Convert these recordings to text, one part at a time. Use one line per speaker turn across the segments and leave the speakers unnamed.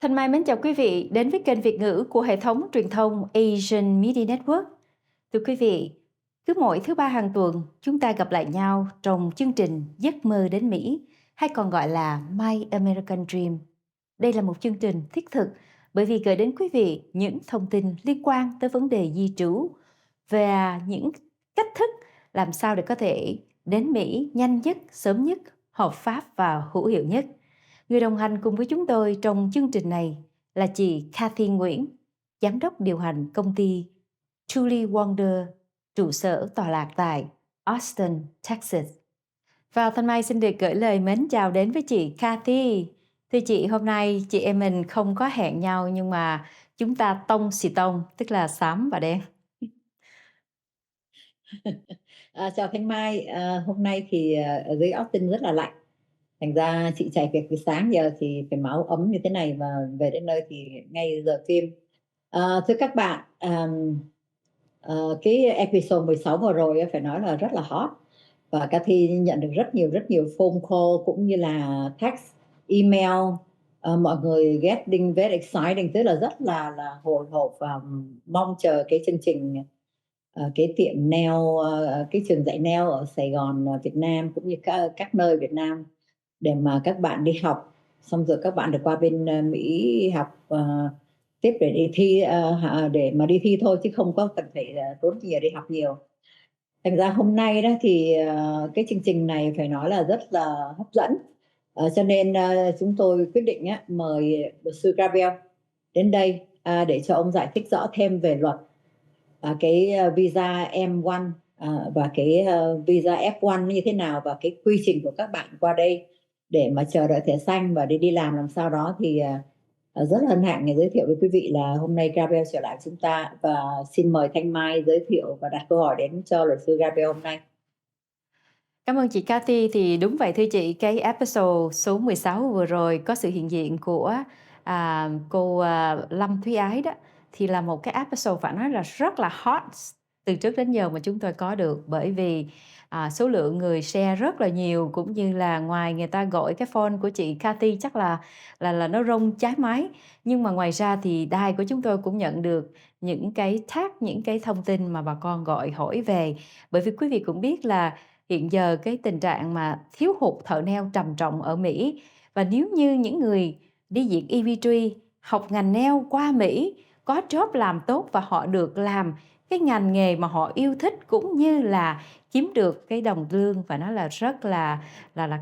Thanh Mai mến chào quý vị đến với kênh Việt ngữ của hệ thống truyền thông Asian Media Network. Thưa quý vị, cứ mỗi thứ ba hàng tuần, chúng ta gặp lại nhau trong chương trình Giấc Mơ Đến Mỹ, hay còn gọi là My American Dream. Đây là một chương trình thiết thực bởi vì gửi đến quý vị những thông tin liên quan tới vấn đề di trú và những cách thức làm sao để có thể đến Mỹ nhanh nhất, sớm nhất, hợp pháp và hữu hiệu nhất. Người đồng hành cùng với chúng tôi trong chương trình này là chị Cathy Nguyen, giám đốc điều hành công ty Truly Wonder, trụ sở tọa lạc tại Austin, Texas. Và Thanh Mai xin được gửi lời mến chào đến với chị Cathy. Thưa chị, hôm nay chị em mình không có hẹn nhau nhưng mà chúng ta tông xì tông, tức là xám và đen.
Chào Thanh Mai, hôm nay thì ở dưới Austin rất là lạnh. Thành ra chị chạy việc từ sáng giờ thì phải máu ấm như thế này và về đến nơi thì ngay giờ phim. Thưa các bạn, cái episode 16 vừa rồi phải nói là rất là hot. Và Cathy nhận được rất nhiều phone call cũng như là text, email. Mọi người getting very exciting, tức là rất là hồi hộp và mong chờ cái chương trình, cái tiệm nail, cái trường dạy nail ở Sài Gòn, Việt Nam cũng như các nơi Việt Nam, để mà các bạn đi học xong rồi các bạn được qua bên Mỹ học tiếp để đi thi, để mà đi thi thôi chứ không có cần phải tốn nhiều đi học nhiều. Thành ra hôm nay đó thì cái chương trình này phải nói là rất là hấp dẫn, cho nên chúng tôi quyết định mời luật sư Gabriel đến đây để cho ông giải thích rõ thêm về luật, cái visa M1 và cái visa F1 như thế nào, và cái quy trình của các bạn qua đây để mà chờ đợi thẻ xanh và đi làm sao đó. Thì rất hân hạnh để giới thiệu với quý vị là hôm nay Gabriel trở lại chúng ta, và xin mời Thanh Mai giới thiệu và đặt câu hỏi đến cho luật sư Gabriel hôm nay.
Cảm ơn chị Cathy. Thì đúng vậy thưa chị, cái episode số 16 vừa rồi có sự hiện diện của cô Lâm Thúy Ái đó, thì là một cái episode phải nói là rất là hot từ trước đến giờ mà chúng tôi có được, bởi vì số lượng người share rất là nhiều, cũng như là ngoài người ta gọi cái phone của chị Cathy chắc là nó rung cháy máy, nhưng mà ngoài ra thì đài của chúng tôi cũng nhận được những cái tag, những cái thông tin mà bà con gọi hỏi về, bởi vì quý vị cũng biết là hiện giờ cái tình trạng mà thiếu hụt thợ nail trầm trọng ở Mỹ, và nếu như những người đi diện EB3 học ngành nail qua Mỹ có job làm tốt và họ được làm cái ngành nghề mà họ yêu thích, cũng như là kiếm được cái đồng lương và nó là rất là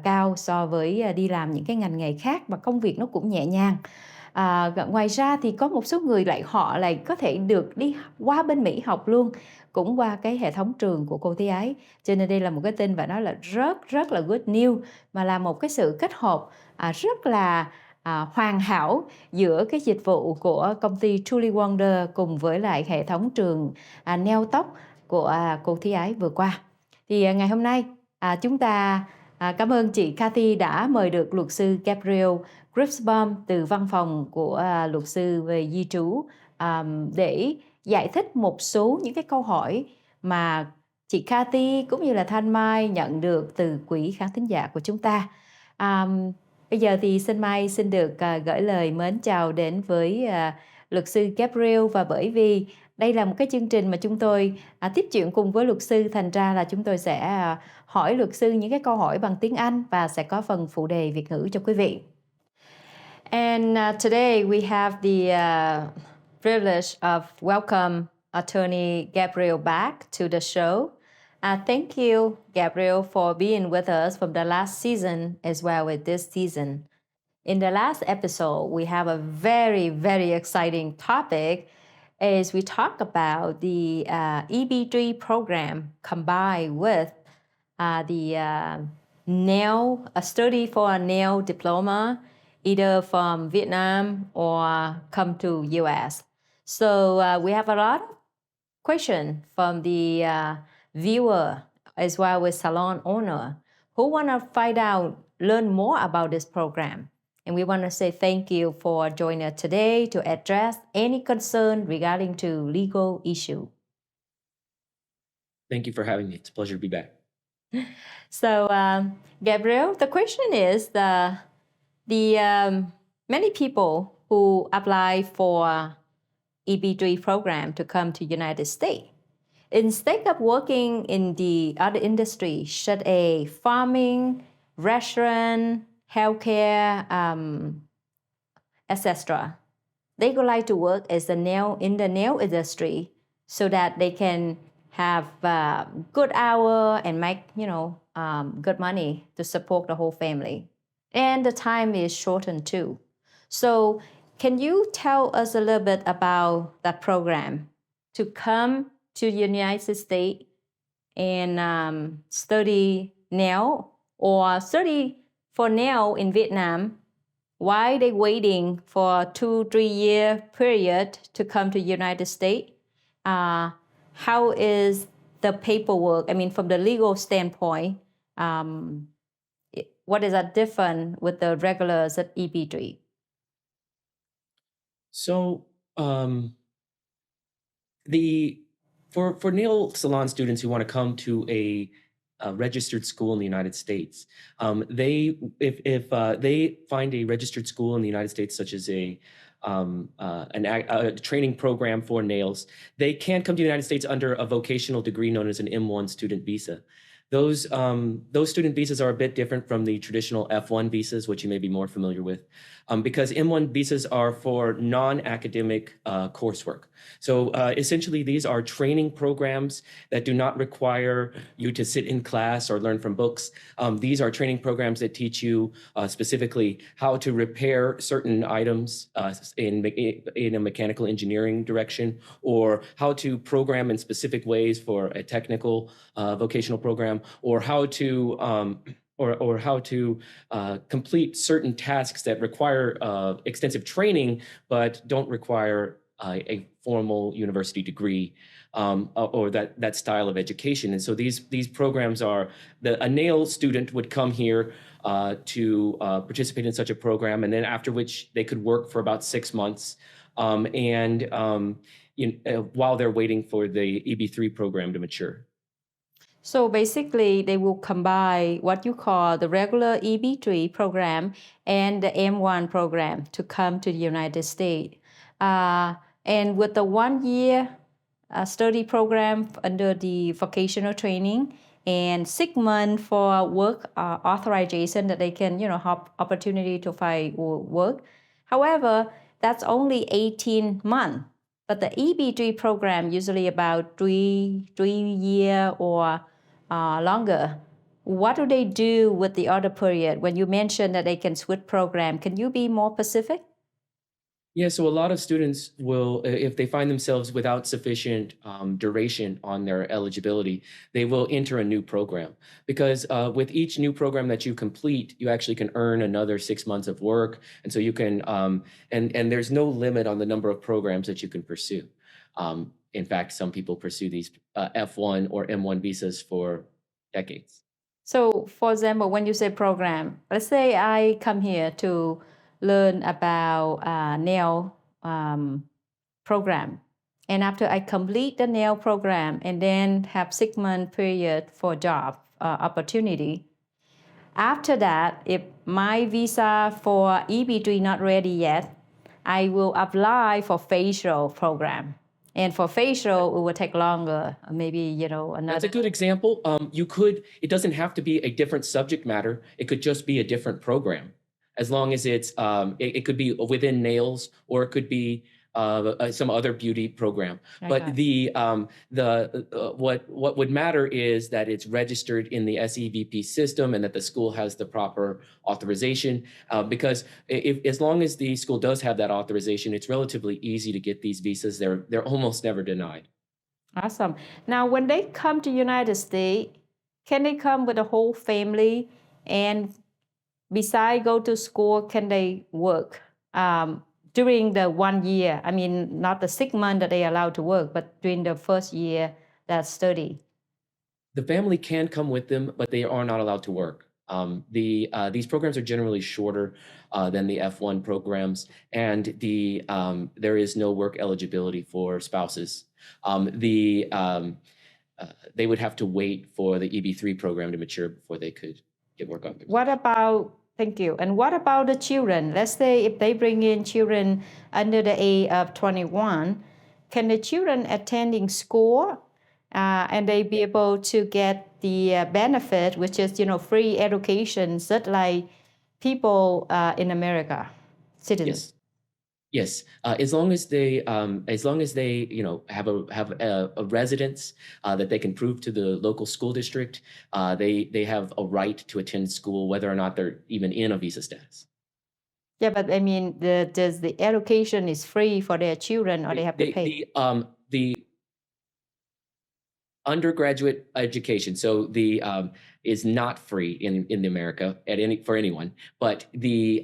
cao so với đi làm những cái ngành nghề khác, và công việc nó cũng nhẹ nhàng. Ngoài ra thì có một số người họ lại có thể được đi qua bên Mỹ học luôn, cũng qua cái hệ thống trường của cô Thúy Ái. Cho nên đây là một cái tin và nói là rất là good news, mà là một cái sự kết hợp rất là hoàn hảo giữa cái dịch vụ của công ty Truly Wonder cùng với lại hệ thống trường nail tóc của cô Thúy Ái vừa qua. Thì ngày hôm nay chúng ta cảm ơn chị Cathy đã mời được luật sư Gabriel Griesbaum từ văn phòng của luật sư về di trú để giải thích một số những cái câu hỏi mà chị Cathy cũng như là Thanh Mai nhận được từ quý khán thính giả của chúng ta. Bây giờ thì Mai xin được gửi lời mến chào đến với luật sư Gabriel, và bởi vì đây là một cái chương trình mà chúng tôi tiếp chuyện cùng với luật sư, thành ra là chúng tôi sẽ hỏi luật sư những cái câu hỏi bằng tiếng Anh và sẽ có phần phụ đề Việt ngữ cho quý vị. And today we have the privilege of welcome attorney Gabriel back to the show. Thank you, Gabriel, for being with us from the last season as well as this season. In the last episode, we have a very, very exciting topic as we talk about the EB3 program combined with the nail, a study for a nail diploma, either from Vietnam or come to US. So we have a lot of questions from the viewer as well as salon owner who want to find out, learn more about this program. And we want to say thank you for joining us today to address any concern regarding to legal issue.
Thank you for having me. It's a pleasure to be back.
So, Gabriel, the question is many people who apply for EB3 program to come to United States, instead of working in the other industry, such as farming, restaurant, healthcare, etc., they would like to work as in the nail industry so that they can have good hour and make good money to support the whole family. And the time is shortened too. So can you tell us a little bit about that program to come to the United States and study nail or study for nail in Vietnam while they waiting for 2-3 year period to come to United States? How is the paperwork? I mean, from the legal standpoint, what is that different with the regulars at EB3?
So for nail salon students who want to come to a registered school in the United States, if they find a registered school in the United States, such as a training program for nails, they can come to the United States under a vocational degree known as an M1 student visa. Those student visas are a bit different from the traditional F1 visas, which you may be more familiar with, because M1 visas are for non-academic coursework. So essentially, these are training programs that do not require you to sit in class or learn from books. These are training programs that teach you specifically how to repair certain items in a mechanical engineering direction, or how to program in specific ways for a technical vocational program, or how to complete certain tasks that require extensive training but don't require a formal university degree or that style of education. And so these programs are a nail student would come here to participate in such a program, and then after which they could work for about 6 months while they're waiting for the EB3 program to mature.
So basically, they will combine what you call the regular EB3 program and the M1 program to come to the United States. And with the 1 year study program under the vocational training and 6 months for work authorization that they can, have opportunity to find work. However, that's only 18 months. But the EB3 program usually about 3 years or longer. What do they do with the other period? When you mentioned that they can switch program, can you be more specific?
Yeah, so a lot of students will, if they find themselves without sufficient duration on their eligibility, they will enter a new program. Because with each new program that you complete, you actually can earn another 6 months of work. And so you can, and there's no limit on the number of programs that you can pursue. In fact, some people pursue these F1 or M1 visas for decades.
So, for example, when you say program, let's say I come here to learn about nail program. And after I complete the nail program and then have 6 month period for job opportunity, after that, if my visa for EB3 not ready yet, I will apply for facial program. And for facial, it will take longer, maybe, another.
That's a good example. It doesn't have to be a different subject matter. It could just be a different program. As long as it could be within nails, or it could be some other beauty program. But
Okay.
what would matter is that it's registered in the SEVP system and that the school has the proper authorization. Because as long as the school does have that authorization, it's relatively easy to get these visas. They're almost never denied.
Awesome. Now, when they come to United States, can they come with a whole family? And besides go to school, can they work during the 1 year? I mean, not the 6 months that they are allowed to work, but during the first year that study.
The family can come with them, but they are not allowed to work. These programs are generally shorter than the F1 programs, and there is no work eligibility for spouses. They would have to wait for the EB3 program to mature before they could get work on themselves.
What about, thank you, and what about the children? Let's say if they bring in children under the age of 21, can the children attending school and they be able to get the benefit, which is, free education, just like people in America, citizens?
Yes. As long as they have a residence that they can prove to the local school district, they have a right to attend school, whether or not they're even in a visa status.
Yeah, but I mean, does the education is free for their children, or they have to pay?
The undergraduate education, is not free in America for anyone, but the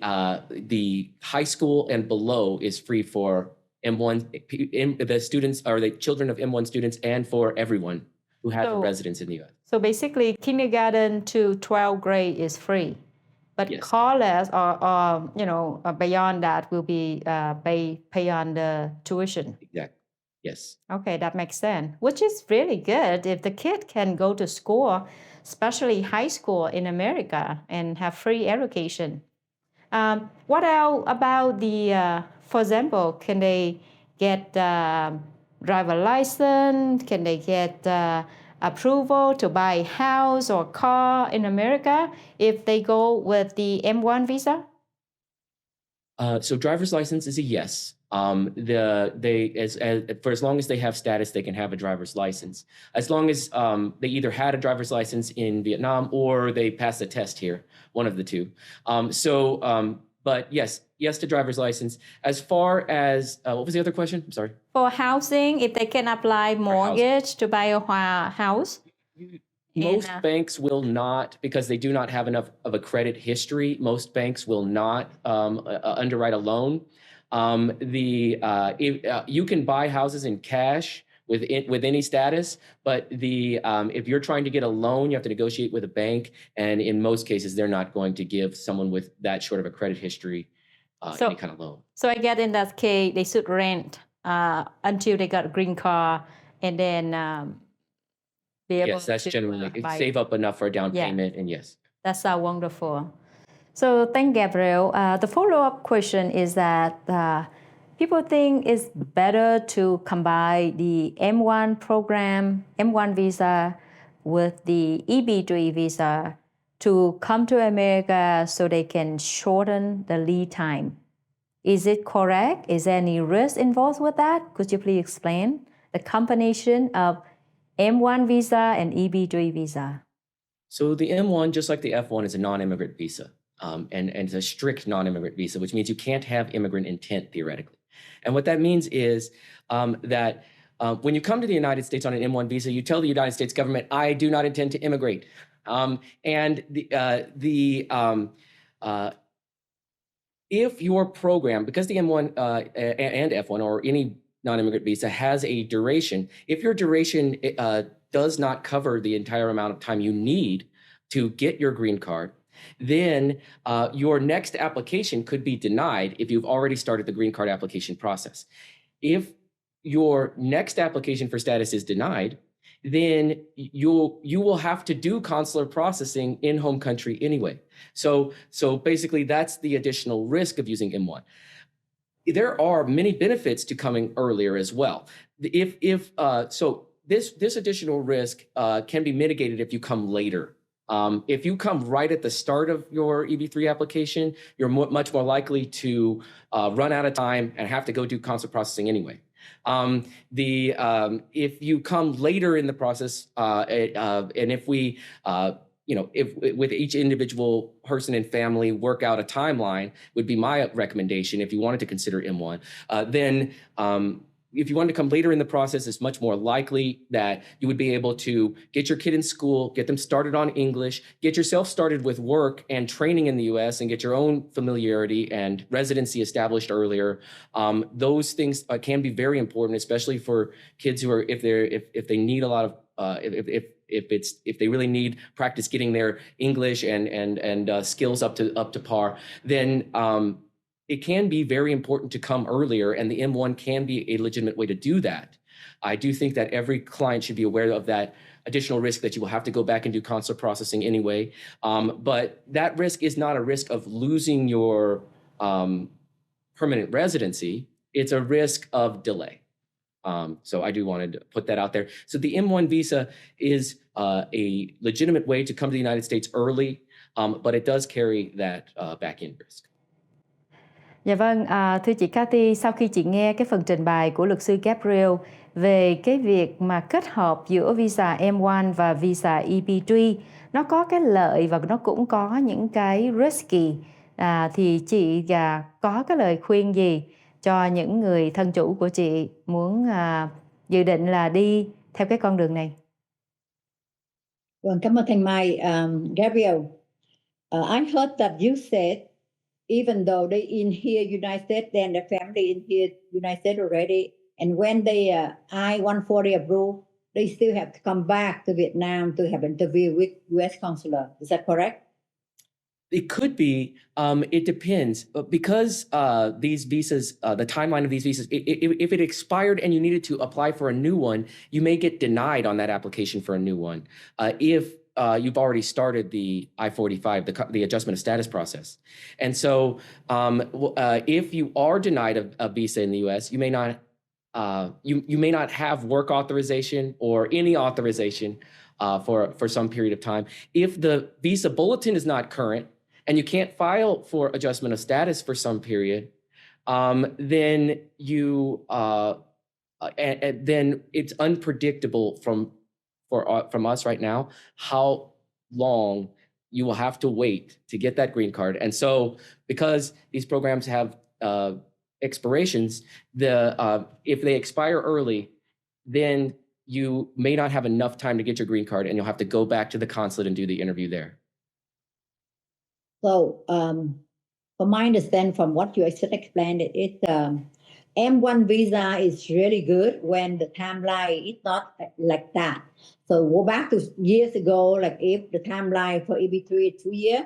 high school and below is free for M1, the students or the children of M1 students, and for everyone who has a residence in the U.S.
So basically, kindergarten to 12th grade is free, but
Yes.
college or beyond that will be pay on the tuition.
Exactly. Yes.
Okay, that makes sense, which is really good if the kid can go to school, especially high school in America, and have free education. What else about for example, can they get driver license? Can they get approval to buy a house or car in America if they go with the M1 visa?
So driver's license is a yes. For as long as they have status, they can have a driver's license. As long as they either had a driver's license in Vietnam or they passed a test here, one of the two. But yes to driver's license. As far as what was the other question? I'm sorry.
For housing, if they can apply mortgage to buy a house.
Most banks will not, because they do not have enough of a credit history. Most banks will not underwrite a loan. You can buy houses in cash with any status, but if you're trying to get a loan, you have to negotiate with a bank, and in most cases, they're not going to give someone with that short of a credit history any kind of loan.
So I get in that case, they should rent until they got a green card, and then be able
yes, that's
to
generally save up enough for a down payment, and yes.
That's wonderful. So thank Gabriel. The follow-up question is that people think it's better to combine the M1 program, M1 visa, with the EB3 visa to come to America so they can shorten the lead time. Is it correct? Is there any risk involved with that? Could you please explain the combination of M1 visa and EB3 visa?
So the M1, just like the F1, is a non-immigrant visa. And it's a strict non-immigrant visa, which means you can't have immigrant intent theoretically. And what that means is that when you come to the United States on an M1 visa, you tell the United States government, I do not intend to immigrate. If your program, because the M1 and F1 or any non-immigrant visa has a duration, if your duration does not cover the entire amount of time you need to get your green card, then your next application could be denied if you've already started the green card application process. If your next application for status is denied, then you will have to do consular processing in home country anyway. So basically, that's the additional risk of using M1. There are many benefits to coming earlier as well. This additional risk can be mitigated if you come later If you come right at the start of your EB3 application, you're much more likely to run out of time and have to go do consular processing anyway. If you come later in the process, and if we, if with each individual person and family work out a timeline, would be my recommendation if you wanted to consider M1, then if you wanted to come later in the process, it's much more likely that you would be able to get your kid in school, get them started on English, get yourself started with work and training in the US, and get your own familiarity and residency established earlier. Those things can be very important, especially for kids who are, if they need a lot of, if they really need practice getting their English and skills up to par, then it can be very important to come earlier, and the M1 can be a legitimate way to do that. I do think that every client should be aware of that additional risk that you will have to go back and do consular processing anyway. But that risk is not a risk of losing your permanent residency. It's a risk of delay. So I do want to put that out there. So the M1 visa is a legitimate way to come to the United States early, but it does carry that back-end risk.
Dạ vâng, thưa chị Cathy, sau khi chị nghe cái phần trình bày của luật sư Gabriel về cái việc mà kết hợp giữa visa M1 và visa EB3, nó có cái lợi và nó cũng có những cái risky, thì chị có cái lời khuyên gì cho những người thân chủ của chị muốn dự định là đi theo cái con đường này?
Vâng, cảm ơn Thanh Mai. Gabriel, I heard that you said even though they in here United States, then the family in here United States already, and when they I-140 approved, they still have to come back to Vietnam to have an interview with U.S. consular. Is that correct?
It could be. It depends. Because these visas, the timeline of these visas, if it expired and you needed to apply for a new one, you may get denied on that application for a new one. If you've already started the I-45, the adjustment of status process. And so if you are denied a visa in the US, you may not you may not have work authorization or any authorization for some period of time. If the visa bulletin is not current and you can't file for adjustment of status for some period, then then it's unpredictable from us right now how long you will have to wait to get that green card. And so because these programs have expirations, if they expire early, then you may not have enough time to get your green card, and you'll have to go back to the consulate and do the interview there.
So from my understanding, from what you just explained, M1 visa is really good when the timeline is not like that. So go back to years ago, like if the timeline for EB3 is 2 years,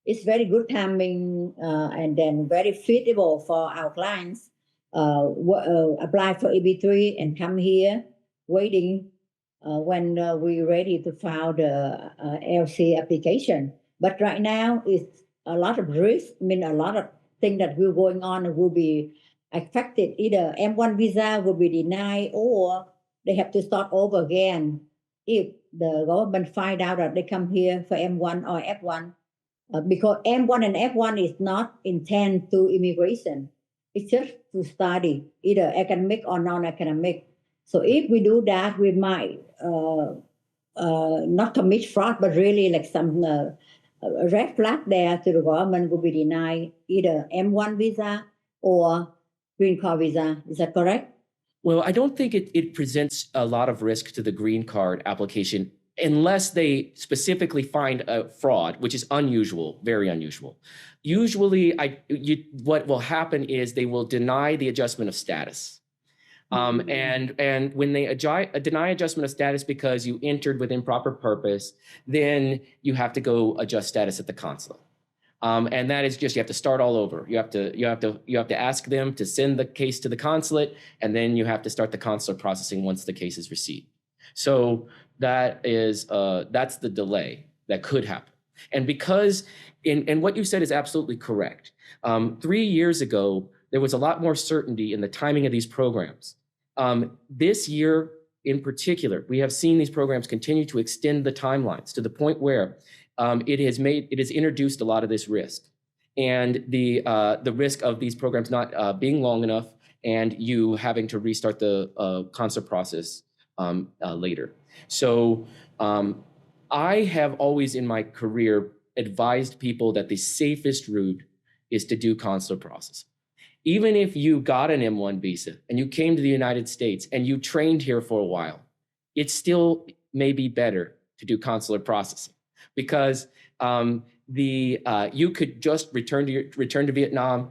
it's very good timing and then very feasible for our clients apply for EB3 and come here waiting when we're ready to file the LC application. But right now, it's a lot of risk. I mean, a lot of things that will going on will be affected. Either M1 visa will be denied, or they have to start over again if the government find out that they come here for M1 or F1. Because M1 and F1 is not intended to immigration. It's just to study, either academic or non-academic. So if we do that, we might not commit fraud, but really like some red flag there to the government will be denied either M1 visa or green card visa. Is that correct?
Well, I don't think it presents a lot of risk to the green card application unless they specifically find a fraud, which is unusual, very unusual. Usually, what will happen is they will deny the adjustment of status. And when they deny adjustment of status because you entered with improper purpose, then you have to go adjust status at the consulate. And that is just, you have to start all over. You have to ask them to send the case to the consulate, and then you have to start the consular processing once the case is received. So that is that's the delay that could happen. And because and what you said is absolutely correct. 3 years ago, there was a lot more certainty in the timing of these programs. This year, in particular, we have seen these programs continue to extend the timelines to the point where it has introduced a lot of this risk, and the risk of these programs not being long enough and you having to restart the consular process later. So I have always in my career advised people that the safest route is to do consular processing. Even if you got an M1 visa and you came to the United States and you trained here for a while, it still may be better to do consular processing, because you could just return to Vietnam,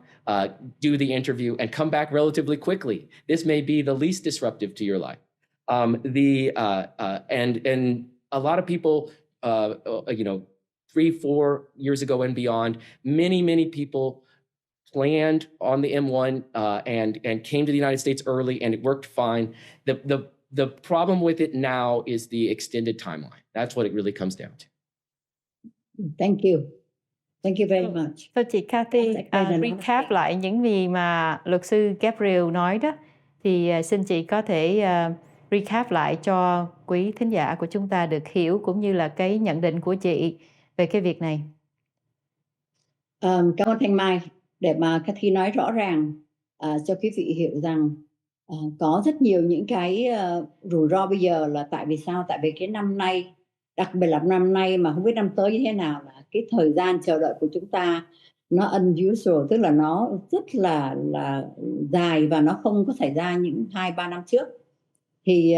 do the interview, and come back relatively quickly. This may be the least disruptive to your life. And a lot of people, 3-4 years ago and beyond, many people planned on the M1 and came to the United States early, and it worked fine. The problem with it now is the extended timeline. That's what it really comes down to.
Thank you. Thank you very much.
Thưa chị Cathy, recap lại những gì mà luật sư Gabriel nói đó, thì xin chị có thể recap lại cho quý thính giả của chúng ta được hiểu, cũng như là cái nhận định của chị về cái việc này.
Cảm ơn Thanh Mai. Để mà Cathy nói rõ ràng cho quý vị hiểu rằng có rất nhiều những cái rủi ro bây giờ là tại vì sao? Tại vì cái năm nay, đặc biệt là năm nay mà không biết năm tới như thế nào, là cái thời gian chờ đợi của chúng ta nó unusual, tức là nó rất là dài và nó không có xảy ra những 2-3 năm trước. Thì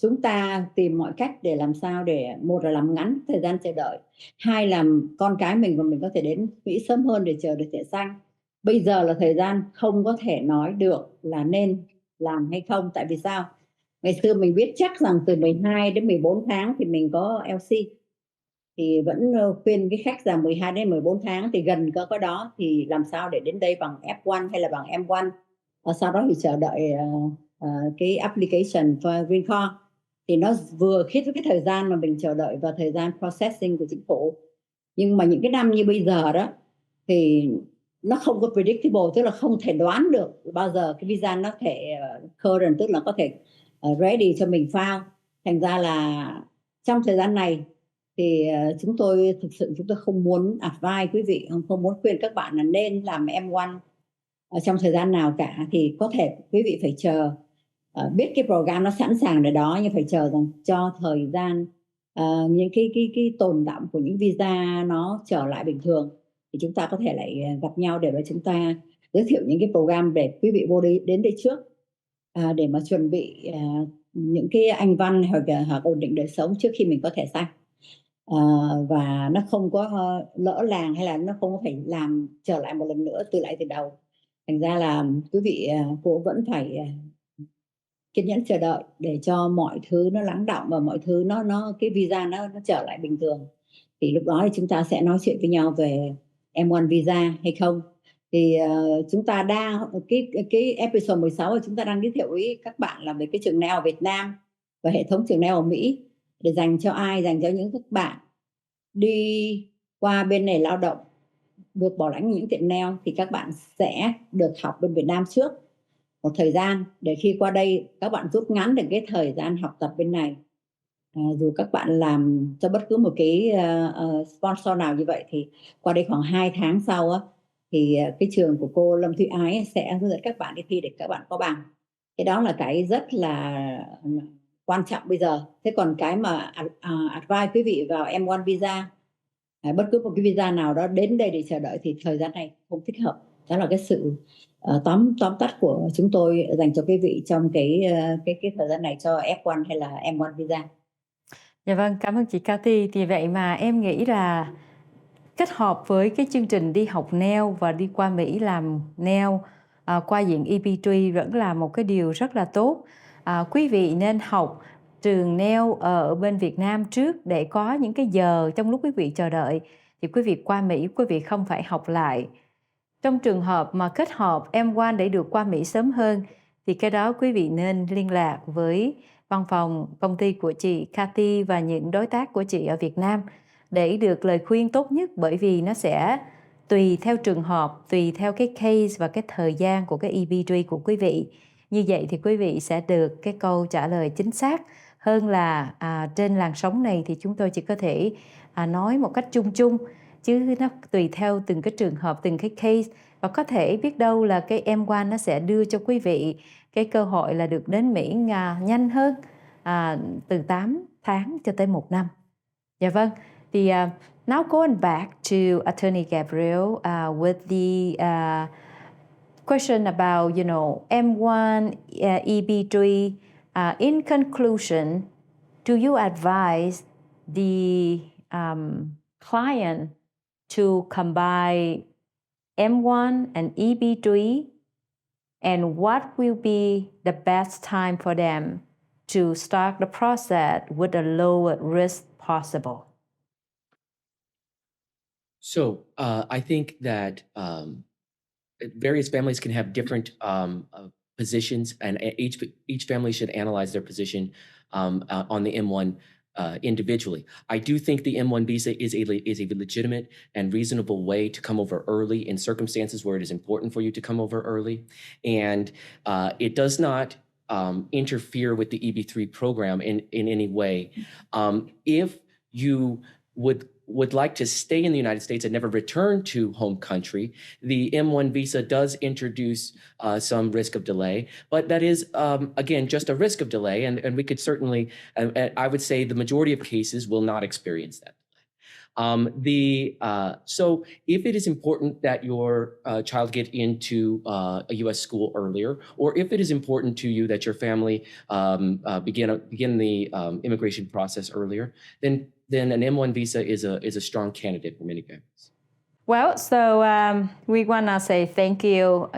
chúng ta tìm mọi cách để làm sao để, một là làm ngắn thời gian chờ đợi, hai là con cái mình và mình có thể đến Mỹ sớm hơn để chờ được thẻ xanh. Bây giờ là thời gian không có thể nói được là nên làm hay không. Tại vì sao? Ngày xưa mình biết chắc rằng từ 12 đến 14 tháng thì mình có LC, thì vẫn khuyên cái khách rằng 12 đến 14 tháng thì gần có đó, thì làm sao để đến đây bằng F1 hay là bằng M1, sau đó thì chờ đợi cái application for Green Card. Thì nó vừa khít với cái thời gian mà mình chờ đợi và thời gian processing của chính phủ. Nhưng mà những cái năm như bây giờ đó thì nó không có predictable, tức là không thể đoán được bao giờ cái visa nó thể current, tức là có thể ready cho mình file. Thành ra là trong thời gian này thì chúng tôi không muốn advise quý vị, không muốn khuyên các bạn là nên làm M1 trong thời gian nào cả. Thì có thể quý vị phải chờ, biết cái program nó sẵn sàng để đó, nhưng phải chờ rằng cho thời gian những cái tồn đọng của những visa nó trở lại bình thường, thì chúng ta có thể lại gặp nhau để mà chúng ta giới thiệu những cái program để quý vị vô đến đây trước, để mà chuẩn bị những cái anh văn hoặc ổn định đời sống trước khi mình có thẻ xanh, và nó không có lỡ làng, hay là nó không có phải làm trở lại một lần nữa từ đầu. Thành ra là quý vị cô vẫn phải kiên nhẫn chờ đợi để cho mọi thứ nó lắng đọng và mọi thứ nó cái visa nó trở lại bình thường. Thì lúc đó thì chúng ta sẽ nói chuyện với nhau về M1 visa hay không. Thì chúng ta đang cái episode 16 chúng ta đang giới thiệu với các bạn là về cái trường NHANH ở Việt Nam và hệ thống trường NHANH ở Mỹ, để dành cho ai, dành cho những các bạn đi qua bên này lao động được bảo lãnh những tiện NHANH, thì các bạn sẽ được học bên Việt Nam trước một thời gian, để khi qua đây các bạn rút ngắn được cái thời gian học tập bên này. Dù các bạn làm cho bất cứ một cái sponsor nào như vậy, thì qua đây khoảng 2 tháng sau thì cái trường của cô Lâm Thúy Ái sẽ hướng dẫn các bạn đi thi để các bạn có bằng. Cái đó là cái rất là quan trọng bây giờ. Thế còn cái mà advise quý vị vào M1 visa, bất cứ một cái visa nào đó đến đây để chờ đợi, thì thời gian này không thích hợp. Đó là cái sự tóm tắt của chúng tôi dành cho quý vị trong cái thời gian này cho F1 hay là M1 visa.
Dạ vâng, cảm ơn chị Cathy. Thì vậy mà em nghĩ là kết hợp với cái chương trình đi học NHANH và đi qua Mỹ làm NHANH qua diện EB3 vẫn là một cái điều rất là tốt. Quý vị nên học trường NHANH ở bên Việt Nam trước, để có những cái giờ trong lúc quý vị chờ đợi thì quý vị qua Mỹ, quý vị không phải học lại. Trong trường hợp mà kết hợp M1 để được qua Mỹ sớm hơn, thì cái đó quý vị nên liên lạc với văn phòng công ty của chị Cathy và những đối tác của chị ở Việt Nam để được lời khuyên tốt nhất, bởi vì nó sẽ tùy theo trường hợp, tùy theo cái case và cái thời gian của cái EB3 của quý vị. Như vậy thì quý vị sẽ được cái câu trả lời chính xác hơn là trên làn sóng này thì chúng tôi chỉ có thể nói một cách chung chung, chứ nó tùy theo từng cái trường hợp, từng cái case, và có thể biết đâu là cái M1 nó sẽ đưa cho quý vị cái cơ hội là được đến Mỹ nhanh hơn, từ 8 tháng cho tới 1 năm. Dạ vâng. Thì now going back to Attorney Gabriel with the question about, M1, EB3. In conclusion, do you advise the client to combine M1 and EB3? And what will be the best time for them to start the process with the lowest risk possible?
So I think that various families can have different positions, and each family should analyze their position on the M1 individually. I do think the M1 visa is a legitimate and reasonable way to come over early in circumstances where it is important for you to come over early, and it does not interfere with the EB3 program in any way. If you would like to stay in the United States and never return to home country, the M1 visa does introduce some risk of delay, but that is, again, just a risk of delay, and we could certainly, I would say the majority of cases will not experience that. So if it is important that your child get into a U.S. school earlier, or if it is important to you that your family begin the immigration process earlier, then an M1 visa is a strong candidate for many families.
Well, so we want to say thank you,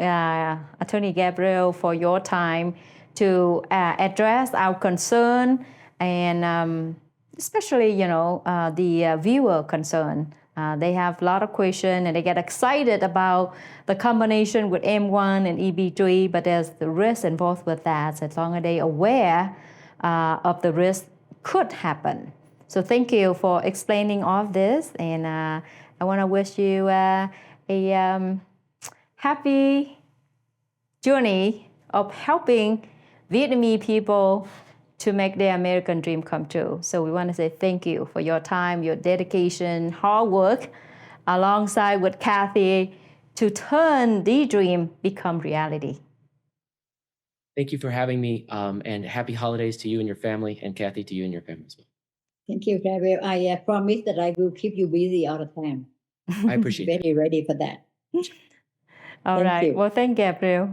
Attorney Gabriel, for your time to address our concern, and especially, the viewer concern. They have a lot of questions and they get excited about the combination with M1 and EB3, but there's the risk involved with that. So as long as they're aware of the risk could happen. So thank you for explaining all of this, and I want to wish you a happy journey of helping Vietnamese people to make their American dream come true. So we want to say thank you for your time, your dedication, hard work, alongside with Cathy, to turn the dream become reality.
Thank you for having me, and happy holidays to you and your family, and Cathy, to you and your family as well.
Thank you, Gabriel. I promise that I will keep you busy all the time.
I appreciate it.
Very ready for that.
All
Thank
right.
you.
Well, thank Gabriel.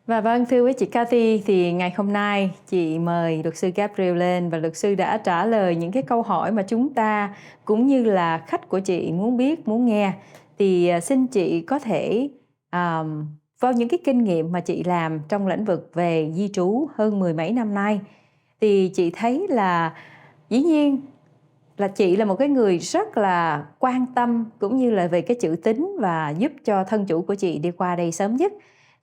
Và vâng, thưa với chị Cathy, thì ngày hôm nay chị mời luật sư Gabriel lên và luật sư đã trả lời những cái câu hỏi mà chúng ta cũng như là khách của chị muốn biết, muốn nghe. Thì xin chị có thể vào những cái kinh nghiệm mà chị làm trong lĩnh vực về di trú hơn 10 mấy năm nay, thì chị thấy là dĩ nhiên là chị là một cái người rất là quan tâm cũng như là về cái chữ tín và giúp cho thân chủ của chị đi qua đây sớm nhất.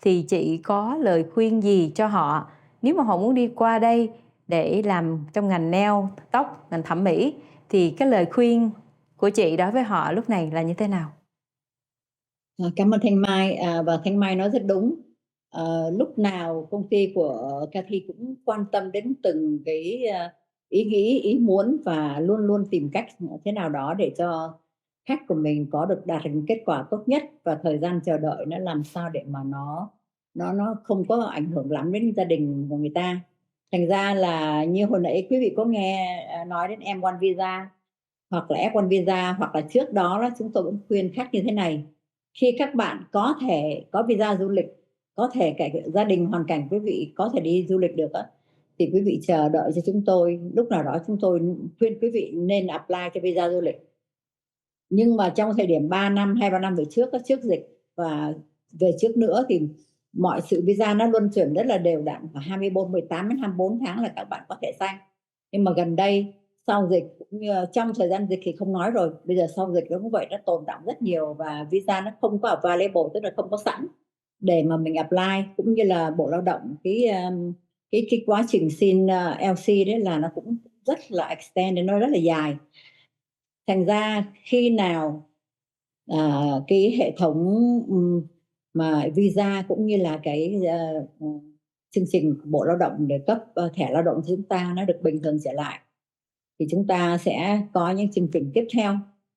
Thì chị có lời khuyên gì cho họ nếu mà họ muốn đi qua đây để làm trong ngành nail, tóc, ngành thẩm mỹ, thì cái lời khuyên của chị đối với họ lúc này là như thế nào?
Cảm ơn Thanh Mai, và Thanh Mai nói rất đúng. Lúc nào công ty của Cathy cũng quan tâm đến từng cái ý nghĩ, ý muốn, và luôn luôn tìm cách thế nào đó để cho khách của mình có được đạt được kết quả tốt nhất, và thời gian chờ đợi nó làm sao để mà nó không có ảnh hưởng lắm đến gia đình của người ta. Thành ra là như hồi nãy quý vị có nghe nói đến M1 visa hoặc là F1 visa, hoặc là trước đó là chúng tôi cũng khuyên khách như thế này: khi các bạn có thể có visa du lịch, có thể cả gia đình hoàn cảnh quý vị có thể đi du lịch được á, thì quý vị chờ đợi cho chúng tôi. Lúc nào đó chúng tôi khuyên quý vị nên apply cho visa du lịch. Nhưng mà trong thời điểm 3 năm, 2-3 năm về trước, trước dịch và về trước nữa, thì mọi sự visa nó luân chuyển rất là đều đặn, khoảng 18 đến 24 tháng là các bạn có thể sang. Nhưng mà gần đây sau dịch, cũng như trong thời gian dịch thì không nói rồi, bây giờ sau dịch nó cũng vậy, nó tồn đọng rất nhiều và visa nó không có available, tức là không có sẵn để mà mình apply. Cũng như là Bộ Lao động, cái quá trình xin LC đấy là nó cũng rất là extend, nó rất là dài. Thành ra khi nào cái hệ thống mà visa cũng như là cái chương trình của Bộ Lao động để cấp thẻ lao động cho chúng ta nó được bình thường trở lại, thì chúng ta sẽ có những chương trình tiếp theo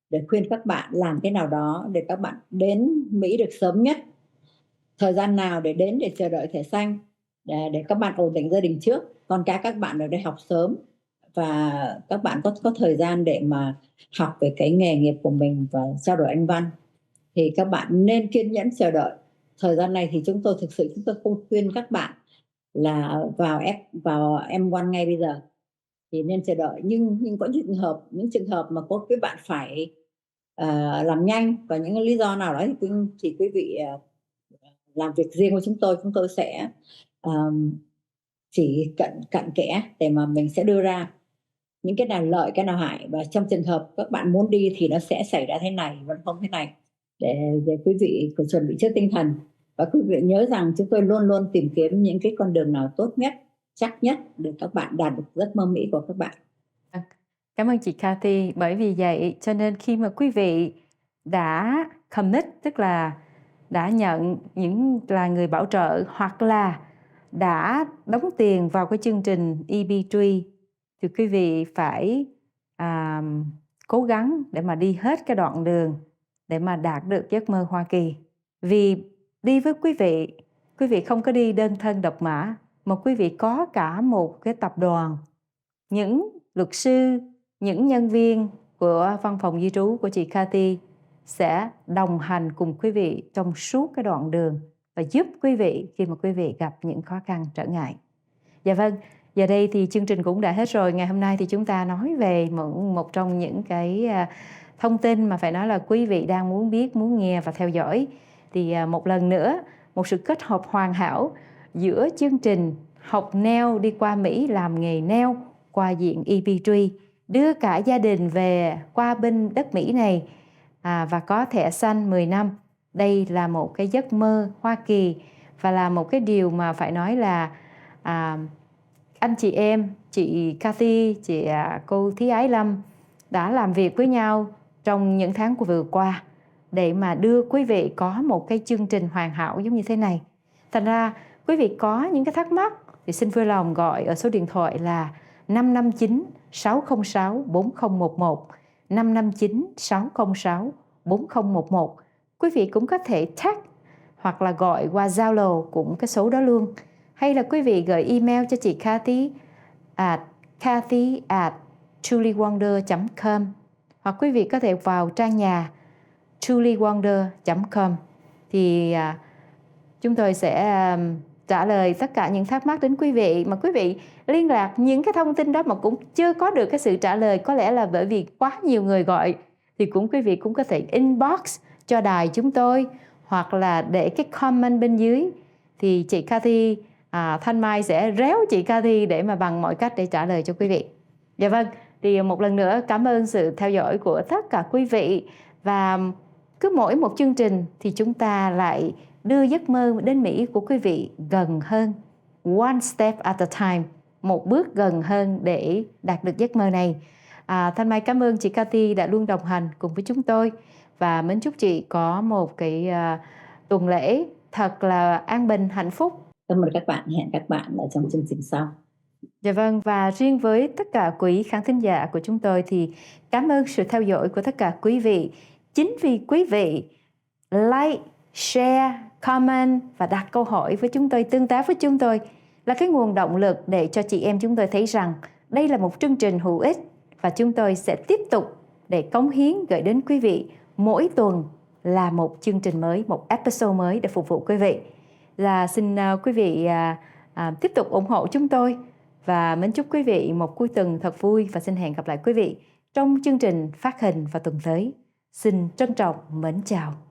để khuyên các bạn làm thế nào đó để các bạn đến Mỹ được sớm nhất. Thời gian nào để đến để chờ đợi thẻ xanh, để các bạn ổn định gia đình trước, con cái các bạn ở đây học sớm, và các bạn có thời gian để mà học về cái nghề nghiệp của mình và trao đổi Anh văn, thì các bạn nên kiên nhẫn chờ đợi. Thời gian này thì chúng tôi không khuyên các bạn là vào M1 ngay bây giờ, thì nên chờ đợi. Nhưng có những trường hợp mà có các bạn phải làm nhanh và những lý do nào đó thì quý vị làm việc riêng với chúng tôi sẽ chỉ cặn kẽ để mà mình sẽ đưa ra những cái nào lợi, cái nào hại, và trong trường hợp các bạn muốn đi thì nó sẽ xảy ra thế này, vẫn không thế này, để quý vị phải chuẩn bị trước tinh thần. Và quý vị nhớ rằng chúng tôi luôn luôn tìm kiếm những cái con đường nào tốt nhất, chắc nhất để các bạn đạt được giấc mơ Mỹ của các bạn.
Cảm ơn chị Cathy. Bởi vì vậy cho nên khi mà quý vị đã commit, tức là đã nhận những là người bảo trợ hoặc là đã đóng tiền vào cái chương trình EB3, thì quý vị phải cố gắng để mà đi hết cái đoạn đường để mà đạt được giấc mơ Hoa Kỳ. Vì đi với quý vị không có đi đơn thân độc mã, mà quý vị có cả một cái tập đoàn, những luật sư, những nhân viên của văn phòng di trú của chị Cathy sẽ đồng hành cùng quý vị trong suốt cái đoạn đường và giúp quý vị khi mà quý vị gặp những khó khăn trở ngại. Dạ vâng, giờ đây thì chương trình cũng đã hết rồi. Ngày hôm nay thì chúng ta nói về một trong những cái thông tin mà phải nói là quý vị đang muốn biết, muốn nghe và theo dõi. Thì một lần nữa, một sự kết hợp hoàn hảo giữa chương trình học nail đi qua Mỹ làm nghề nail qua diện EB3, đưa cả gia đình về qua bên đất Mỹ này và có thẻ xanh 10 năm. Đây là một cái giấc mơ Hoa Kỳ và là một cái điều mà phải nói là anh chị em, chị Cathy, cô Thí Ái Lâm đã làm việc với nhau trong những tháng vừa qua để mà đưa quý vị có một cái chương trình hoàn hảo giống như thế này. Thành ra quý vị có những cái thắc mắc thì xin vui lòng gọi ở số điện thoại là 559 606 4011, 559 606 4011. Quý vị cũng có thể text hoặc là gọi qua Zalo cũng cái số đó luôn. Hay là quý vị gửi email cho chị Cathy cathy@truelywonder.com, hoặc quý vị có thể vào trang nhà truelywonder.com. Thì chúng tôi sẽ trả lời tất cả những thắc mắc đến quý vị. Mà quý vị liên lạc những cái thông tin đó mà cũng chưa có được cái sự trả lời, có lẽ là bởi vì quá nhiều người gọi, thì quý vị cũng có thể inbox cho đài chúng tôi hoặc là để cái comment bên dưới, thì chị Cathy Thanh Mai sẽ réo chị Cathy để mà bằng mọi cách để trả lời cho quý vị. Dạ vâng, thì một lần nữa cảm ơn sự theo dõi của tất cả quý vị. Và cứ mỗi một chương trình thì chúng ta lại đưa giấc mơ đến Mỹ của quý vị gần hơn, one step at a time, một bước gần hơn để đạt được giấc mơ này. Thanh Mai cảm ơn chị Cathy đã luôn đồng hành cùng với chúng tôi, và mến chúc chị có một cái tuần lễ thật là an bình, hạnh phúc.
Cảm ơn các bạn, hẹn các bạn ở trong chương trình sau.
Dạ vâng, và riêng với tất cả quý khán thính giả của chúng tôi thì cảm ơn sự theo dõi của tất cả quý vị. Chính vì quý vị like, share, comment và đặt câu hỏi với chúng tôi, tương tác với chúng tôi là cái nguồn động lực để cho chị em chúng tôi thấy rằng đây là một chương trình hữu ích, và chúng tôi sẽ tiếp tục để cống hiến gửi đến quý vị mỗi tuần là một chương trình mới, một episode mới để phục vụ quý vị. Là xin quý vị tiếp tục ủng hộ chúng tôi, và mến chúc quý vị một cuối tuần thật vui, và xin hẹn gặp lại quý vị trong chương trình phát hình vào tuần tới. Xin trân trọng mến chào.